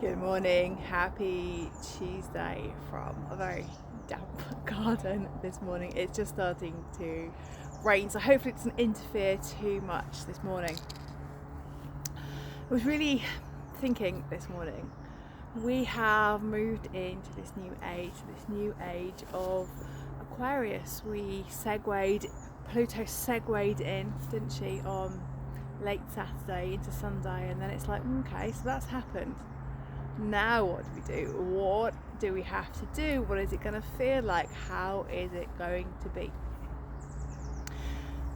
Good morning, happy Tuesday from a very damp garden this morning. It's just starting to rain, so hopefully it doesn't interfere too much this morning. I was really thinking this morning, we have moved into this new age of Aquarius. Pluto segued in, didn't she, on late Saturday into Sunday, and then it's like, okay, so that's happened. Now what do we do? What do we have to do? What is it going to feel like? How is it going to be?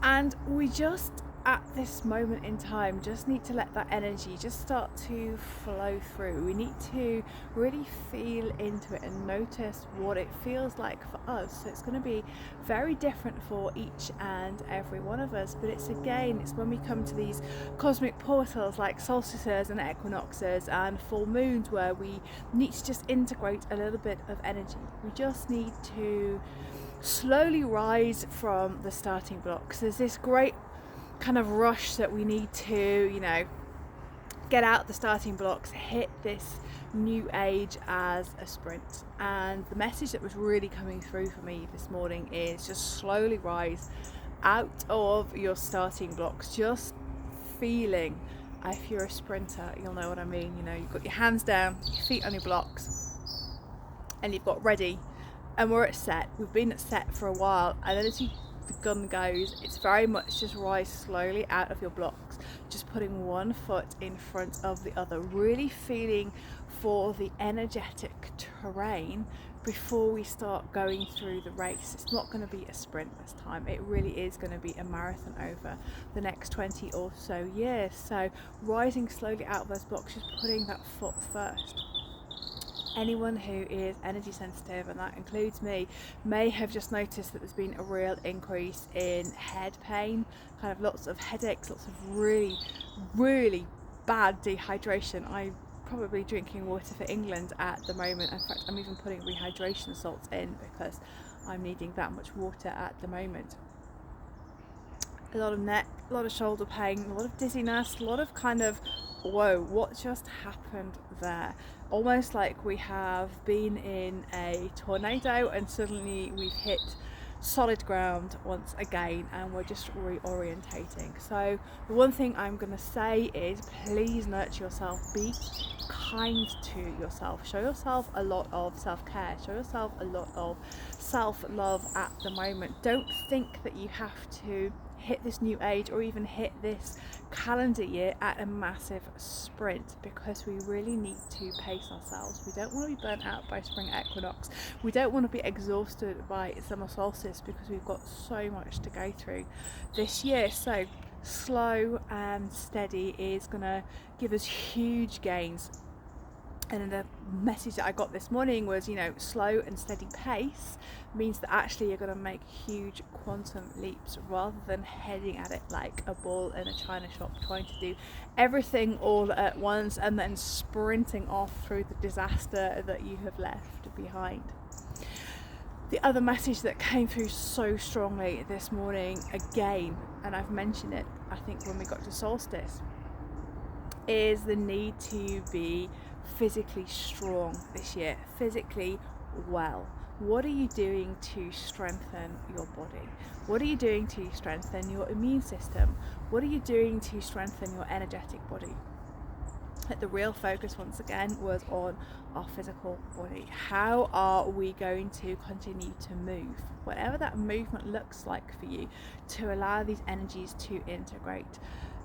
And we just, at this moment in time, just need to let that energy just start to flow through. We need to really feel into it and notice what it feels like for us. So it's going to be very different for each and every one of us, but it's when we come to these cosmic portals like solstices and equinoxes and full moons, where we need to just integrate a little bit of energy. We just need to slowly rise from the starting blocks. There's this great kind of rush that we need to, get out the starting blocks, hit this new age as a sprint. And the message that was really coming through for me this morning is just slowly rise out of your starting blocks, just feeling. If you're a sprinter, you'll know what I mean. You've got your hands down, your feet on your blocks, and you've got ready. And we're at set. We've been at set for a while, and then as the gun goes, it's very much just rise slowly out of your blocks, just putting one foot in front of the other, really feeling for the energetic terrain before we start going through the race. It's not going to be a sprint this time. It really is going to be a marathon over the next 20 or so years. So rising slowly out of those blocks, just putting that foot first. Anyone who is energy sensitive, and that includes me, may have just noticed that there's been a real increase in head pain, kind of lots of headaches, lots of really, really bad dehydration. I'm probably drinking water for England at the moment. In fact, I'm even putting rehydration salts in because I'm needing that much water at the moment. A lot of neck, a lot of shoulder pain, a lot of dizziness, a lot of kind of, whoa, what just happened there? Almost like we have been in a tornado and suddenly we've hit solid ground once again, and we're just reorientating. So the one thing I'm going to say is, please nurture yourself, be kind to yourself, show yourself a lot of self-care, show yourself a lot of self-love at the moment. Don't think that you have to hit this new age or even hit this calendar year at a massive sprint, because we really need to pace ourselves. We don't want to be burnt out by spring equinox. We don't want to be exhausted by summer solstice, because we've got so much to go through this year. So slow and steady is going to give us huge gains. And the message that I got this morning was, slow and steady pace means that actually you're going to make huge quantum leaps, rather than heading at it like a ball in a china shop, trying to do everything all at once and then sprinting off through the disaster that you have left behind. The other message that came through so strongly this morning, again, and I've mentioned it, I think, when we got to solstice, is the need to be physically strong this year, physically well. What are you doing to strengthen your body? What are you doing to strengthen your immune system? What are you doing to strengthen your energetic body? The real focus once again was on our physical body. How are we going to continue to move, whatever that movement looks like for you, to allow these energies to integrate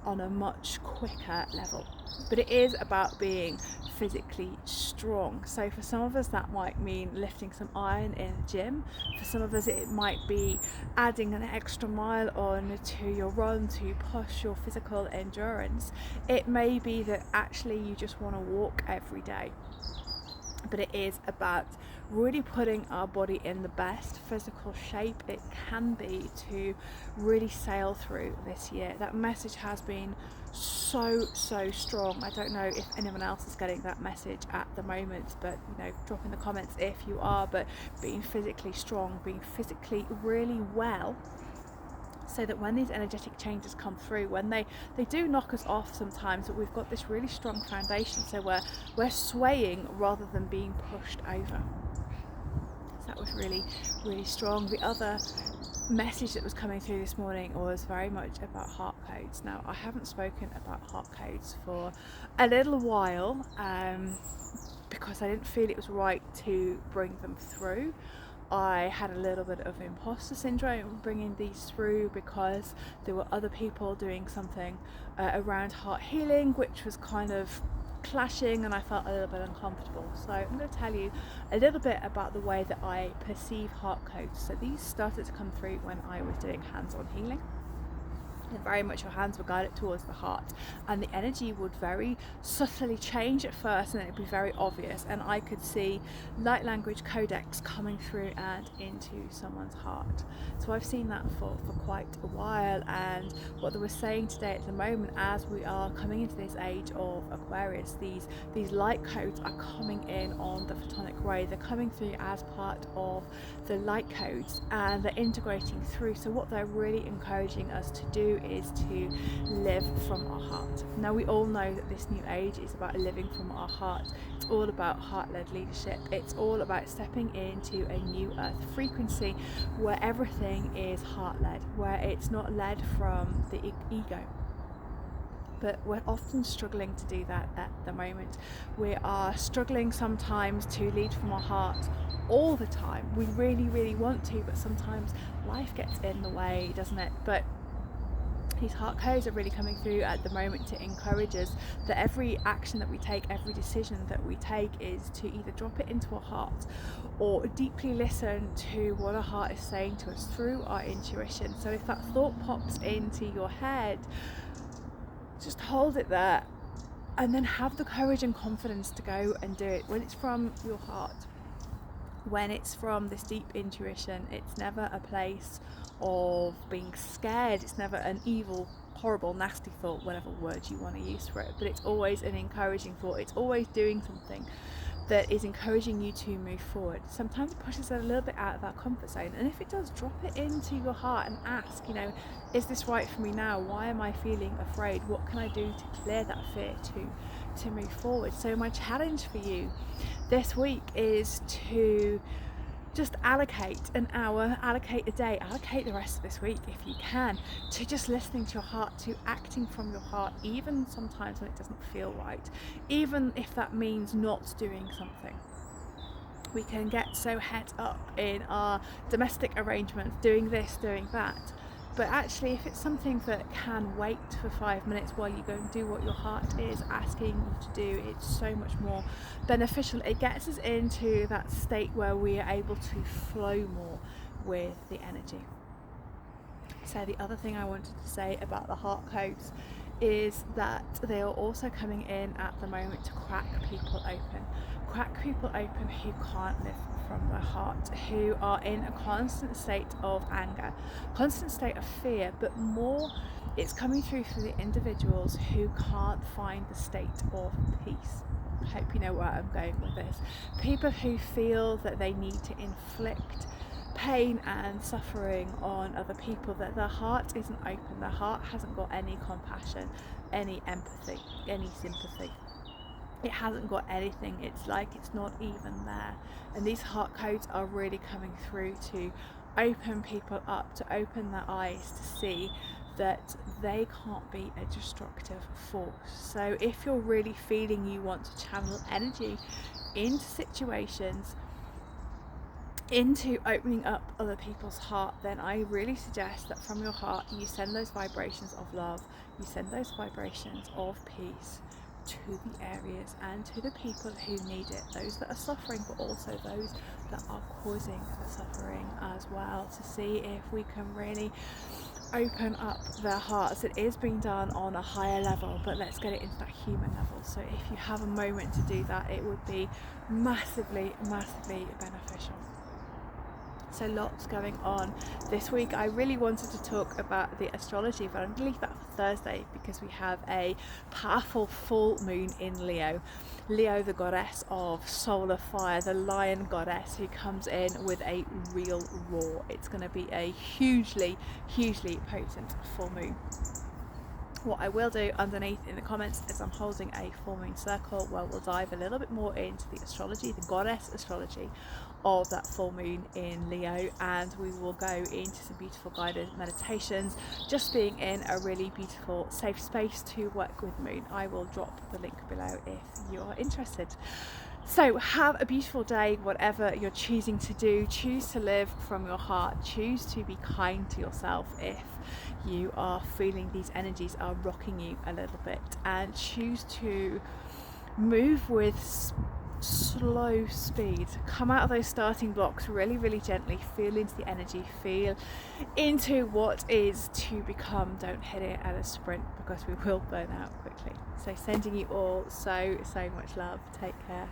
on a much quicker level? But it is about being physically strong. So for some of us that might mean lifting some iron in a gym. For some of us it might be adding an extra mile on to your run to push your physical endurance. It may be that actually you just want to walk every day. But it is about really putting our body in the best physical shape it can be to really sail through this year. That message has been so strong. I don't know if anyone else is getting that message at the moment, but drop in the comments if you are. But being physically strong, being physically really well, so that when these energetic changes come through, when they do knock us off sometimes, but we've got this really strong foundation, so we're swaying rather than being pushed over. So that was really, really strong. The other message that was coming through this morning was very much about heart codes. Now, I haven't spoken about heart codes for a little while because I didn't feel it was right to bring them through. I had a little bit of imposter syndrome bringing these through because there were other people doing something around heart healing, which was kind of clashing, and I felt a little bit uncomfortable. So I'm going to tell you a little bit about the way that I perceive heart codes. So these started to come through when I was doing hands-on healing. And very much your hands were guided towards the heart, and the energy would very subtly change at first, and it would be very obvious, and I could see light language codex coming through and into someone's heart. So I've seen that for quite a while, and what they were saying today at the moment, as we are coming into this age of Aquarius, these light codes are coming in on the photonic ray. They're coming through as part of the light codes, and they're integrating through. So what they're really encouraging us to do is to live from our heart. Now, we all know that this new age is about living from our heart. It's all about heart-led leadership. It's all about stepping into a new earth frequency where everything is heart-led, where it's not led from the ego. But we're often struggling to do that at the moment. We are struggling sometimes to lead from our heart all the time. We really, really want to, but sometimes life gets in the way, doesn't it? But these heart codes are really coming through at the moment to encourage us that every action that we take, every decision that we take, is to either drop it into our heart or deeply listen to what our heart is saying to us through our intuition. So if that thought pops into your head, just hold it there and then have the courage and confidence to go and do it. When it's from your heart, when it's from this deep intuition, it's never a place of being scared. It's never an evil, horrible, nasty thought, whatever word you want to use for it, but it's always an encouraging thought. It's always doing something that is encouraging you to move forward. Sometimes it pushes us a little bit out of our comfort zone, and if it does, drop it into your heart and ask, is this right for me now? Why am I feeling afraid? What can I do to clear that fear to move forward? So my challenge for you this week is to just allocate an hour, allocate a day, allocate the rest of this week if you can, to just listening to your heart, to acting from your heart, even sometimes when it doesn't feel right, even if that means not doing something. We can get so het up in our domestic arrangements, doing this, doing that. But actually, if it's something that can wait for 5 minutes while you go and do what your heart is asking you to do, it's so much more beneficial. It gets us into that state where we are able to flow more with the energy. So the other thing I wanted to say about the heart codes is that they are also coming in at the moment to crack people open. Crack people open who can't live from their heart, who are in a constant state of anger, constant state of fear, but more it's coming through for the individuals who can't find the state of peace. I hope you know where I'm going with this. People who feel that they need to inflict pain and suffering on other people, that their heart isn't open, their heart hasn't got any compassion, any empathy, any sympathy. It hasn't got anything. It's like it's not even there. And these heart codes are really coming through to open people up, to open their eyes to see that they can't be a destructive force. So if you're really feeling you want to channel energy into situations, into opening up other people's heart, then I really suggest that from your heart you send those vibrations of love, you send those vibrations of peace to the areas and to the people who need it, those that are suffering, but also those that are causing the suffering as well, to see if we can really open up their hearts. It is being done on a higher level, but let's get it into that human level. So if you have a moment to do that, it would be massively, massively beneficial. So lots going on this week. I really wanted to talk about the astrology, but I'm going to leave that for Thursday because we have a powerful full moon in Leo. Leo, the goddess of solar fire, the lion goddess who comes in with a real roar. It's going to be a hugely potent full moon. What I will do underneath in the comments is I'm holding a full moon circle where we'll dive a little bit more into the astrology, the goddess astrology of that full moon in Leo, and we will go into some beautiful guided meditations, just being in a really beautiful safe space to work with moon. I will drop the link below if you are interested. So have a beautiful day, whatever you're choosing to do. Choose to live from your heart. Choose to be kind to yourself if you are feeling these energies are rocking you a little bit, and choose to move with slow speed. Come out of those starting blocks really gently. Feel into the energy, feel into what is to become. Don't hit it at a sprint because we will burn out quickly. So sending you all so much love. Take care.